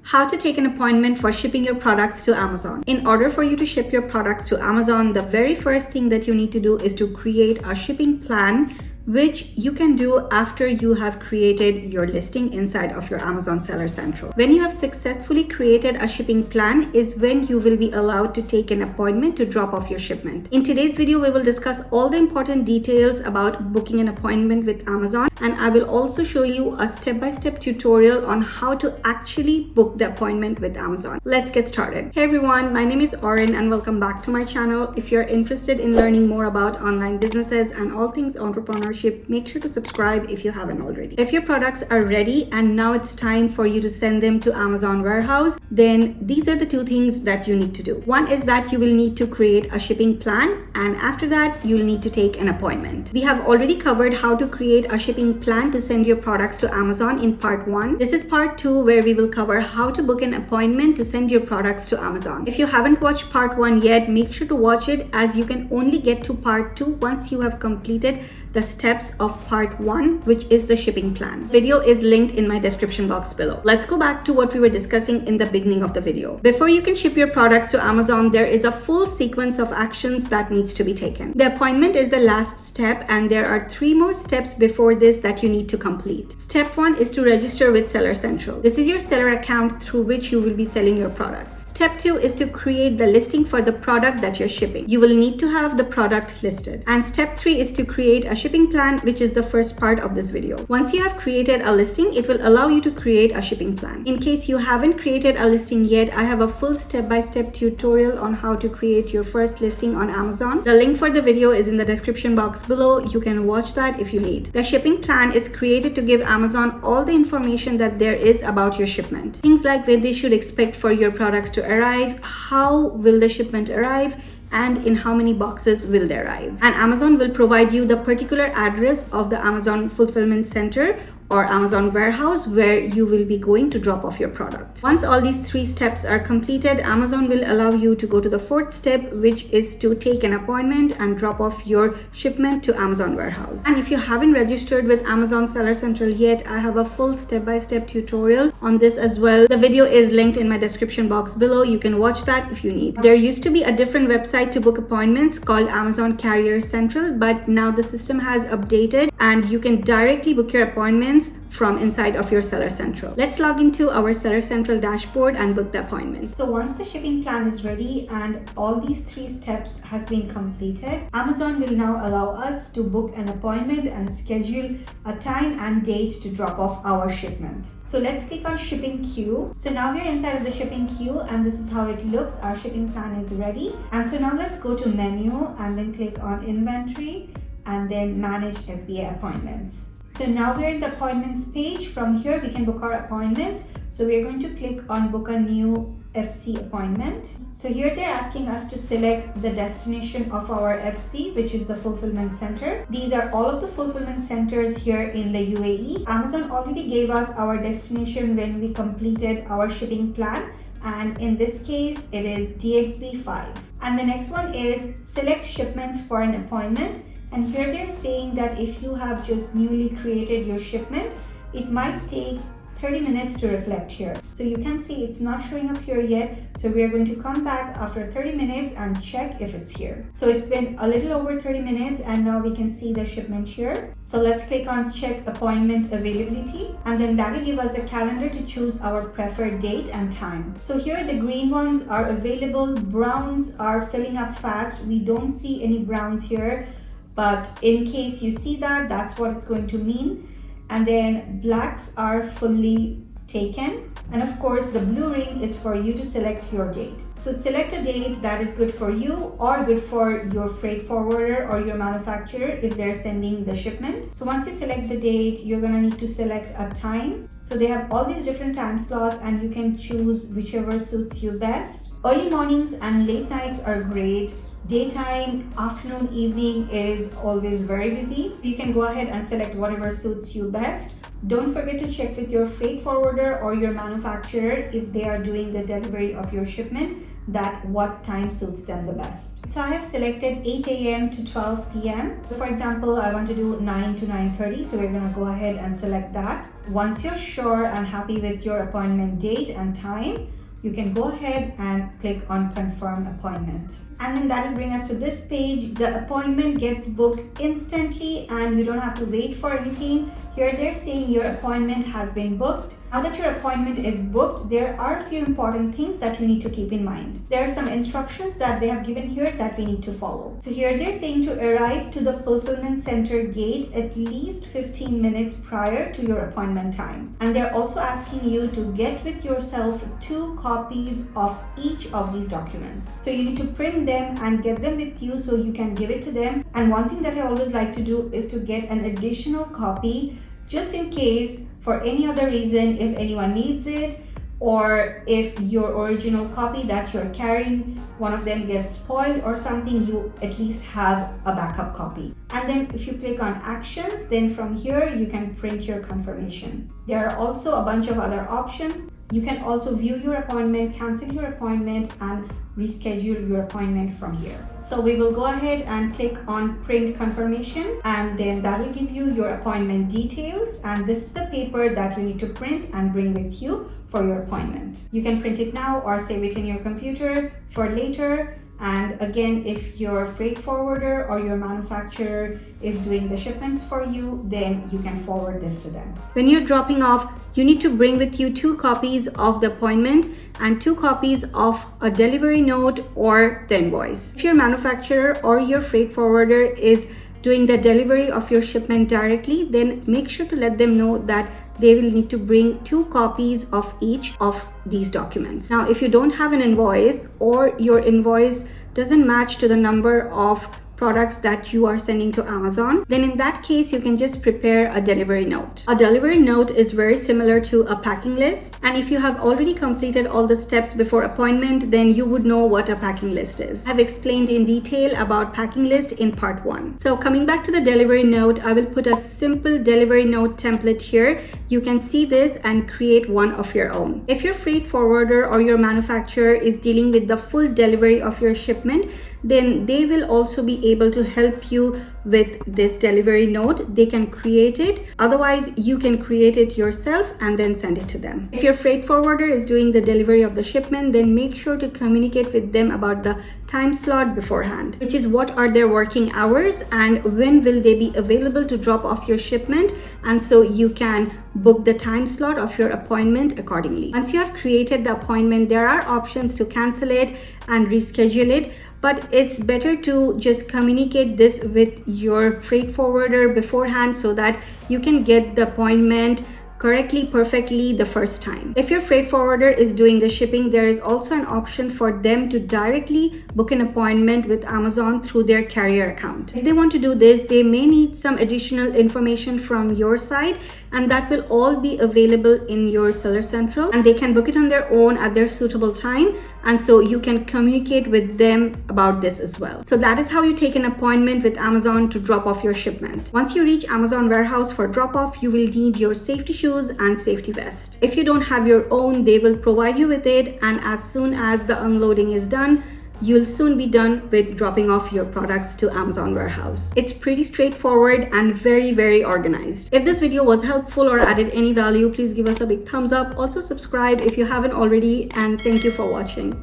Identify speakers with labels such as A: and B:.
A: How to take an appointment for shipping your products to Amazon. In order for you to ship your products to Amazon, the very first thing that you need to do is to create a shipping plan, which you can do after you have created your listing inside of your Amazon Seller Central. When you have successfully created a shipping plan is when you will be allowed to take an appointment to drop off your shipment. In today's video, we will discuss all the important details about booking an appointment with Amazon, and I will also show you a step-by-step tutorial on how to actually book the appointment with Amazon. Let's get started. Hey everyone, my name is Oren and welcome back to my channel. If you're interested in learning more about online businesses and all things entrepreneurship, make sure to subscribe if you haven't already. If your products are ready and now it's time for you to send them to Amazon warehouse, then these are the two things that you need to do. One is that you will need to create a shipping plan, and after that you'll need to take an appointment. We have already covered how to create a shipping plan to send your products to Amazon in part 1. This is part 2 where we will cover how to book an appointment to send your products to Amazon. If you haven't watched part 1 yet, make sure to watch it, as you can only get to part 2 once you have completed the steps of part 1, which is the shipping plan. Video is linked in my description box below. Let's go back to what we were discussing in the beginning of the video. Before you can ship your products to Amazon, there is a full sequence of actions that needs to be taken. The appointment is the last step, and there are 3 more steps before this that you need to complete. Step 1 is to register with Seller Central. This is your seller account through which you will be selling your products. Step 2 is to create the listing for the product that you're shipping. You will need to have the product listed. And step 3 is to create a shipping plan, which is the first part of this video. Once you have created a listing, it will allow you to create a shipping plan. In case you haven't created a listing yet, I have a full step-by-step tutorial on how to create your first listing on Amazon. The link for the video is in the description box below. You can watch that if you need. The shipping plan is created to give Amazon all the information that there is about your shipment. Things like when they should expect for your products to arrive, how will the shipment arrive, and in how many boxes will they arrive. And Amazon will provide you the particular address of the Amazon Fulfillment Center or Amazon warehouse where you will be going to drop off your products. Once all these 3 steps are completed, Amazon will allow you to go to the 4th step, which is to take an appointment and drop off your shipment to Amazon warehouse. And if you haven't registered with Amazon Seller Central yet, I have a full step-by-step tutorial on this as well. The video is linked in my description box below. You can watch that if you need. There used to be a different website to book appointments called Amazon Carrier Central, but now the system has updated and you can directly book your appointments from inside of your Seller Central. Let's log into our Seller Central dashboard and book the appointment. So once the shipping plan is ready and all these 3 steps has been completed, Amazon will now allow us to book an appointment and schedule a time and date to drop off our shipment. So let's click on shipping queue. So now we're inside of the shipping queue and this is how it looks. Our shipping plan is ready. And so now let's go to menu and then click on inventory and then manage FBA appointments. So now we're in the appointments page. From here, we can book our appointments. So we're going to click on book a new FC appointment. So here they're asking us to select the destination of our FC, which is the fulfillment center. These are all of the fulfillment centers here in the UAE. Amazon already gave us our destination when we completed our shipping plan. And in this case, it is DXB5. And the next one is select shipments for an appointment. And here they're saying that if you have just newly created your shipment, it might take 30 minutes to reflect here. So you can see it's not showing up here yet. So we are going to come back after 30 minutes and check if it's here. So it's been a little over 30 minutes and now we can see the shipment here. So let's click on check appointment availability, and then that will give us the calendar to choose our preferred date and time. So here the green ones are available, browns are filling up fast. We don't see any browns here, but in case you see that, that's what it's going to mean. And then blacks are fully taken. And of course, the blue ring is for you to select your date. So select a date that is good for you or good for your freight forwarder or your manufacturer if they're sending the shipment. So once you select the date, you're gonna need to select a time. So they have all these different time slots and you can choose whichever suits you best. Early mornings and late nights are great. Daytime, afternoon, evening is always very busy. You can go ahead and select whatever suits you best. Don't forget to check with your freight forwarder or your manufacturer if they are doing the delivery of your shipment, that what time suits them the best. So I have selected 8 a.m. to 12 p.m. For example, I want to do 9 to 9:30, so we're going to go ahead and select that. Once you're sure and happy with your appointment date and time, you can go ahead and click on confirm appointment. And then that will bring us to this page. The appointment gets booked instantly and you don't have to wait for anything. Here they're saying your appointment has been booked. Now that your appointment is booked, there are a few important things that you need to keep in mind. There are some instructions that they have given here that we need to follow. So here they're saying to arrive to the fulfillment center gate at least 15 minutes prior to your appointment time. And they're also asking you to get with yourself 2 copies of each of these documents. So you need to print them and get them with you so you can give it to them. And one thing that I always like to do is to get an additional copy just in case, for any other reason, if anyone needs it, or if your original copy that you're carrying, one of them gets spoiled or something, you at least have a backup copy. And then if you click on actions, then from here you can print your confirmation. There are also a bunch of other options. You can also view your appointment, cancel your appointment, and reschedule your appointment from here. So we will go ahead and click on print confirmation, and then that will give you your appointment details. And this is the paper that you need to print and bring with you for your appointment. You can print it now or save it in your computer for later. And again, if your freight forwarder or your manufacturer is doing the shipments for you, then you can forward this to them. When you're dropping off, you need to bring with you 2 copies of the appointment and 2 copies of a delivery note or the invoice. If your manufacturer or your freight forwarder is doing the delivery of your shipment directly, then make sure to let them know that they will need to bring 2 copies of each of these documents. Now, if you don't have an invoice or your invoice doesn't match to the number of products that you are sending to Amazon, then in that case, you can just prepare a delivery note. A delivery note is very similar to a packing list. And if you have already completed all the steps before appointment, then you would know what a packing list is. I've explained in detail about packing list in part 1. So coming back to the delivery note, I will put a simple delivery note template here. You can see this and create one of your own. If your freight forwarder or your manufacturer is dealing with the full delivery of your shipment, then they will also be able to help you with this delivery note. They can create it. Otherwise, you can create it yourself and then send it to them. If your freight forwarder is doing the delivery of the shipment, then make sure to communicate with them about the time slot beforehand, which is what are their working hours and when will they be available to drop off your shipment. And so you can book the time slot of your appointment accordingly. Once you have created the appointment, there are options to cancel it and reschedule it. But it's better to just communicate this with your freight forwarder beforehand so that you can get the appointment correctly, perfectly the first time. If your freight forwarder is doing the shipping, there is also an option for them to directly book an appointment with Amazon through their carrier account. If they want to do this, they may need some additional information from your side, and that will all be available in your Seller Central, and they can book it on their own at their suitable time. And so you can communicate with them about this as well. So that is how you take an appointment with Amazon to drop off your shipment. Once you reach Amazon warehouse for drop off, you will need your safety shoes and safety vest. If you don't have your own, they will provide you with it. And as soon as the unloading is done, you'll soon be done with dropping off your products to Amazon warehouse. It's pretty straightforward and very, very organized. If this video was helpful or added any value, please give us a big thumbs up. Also subscribe if you haven't already, and thank you for watching.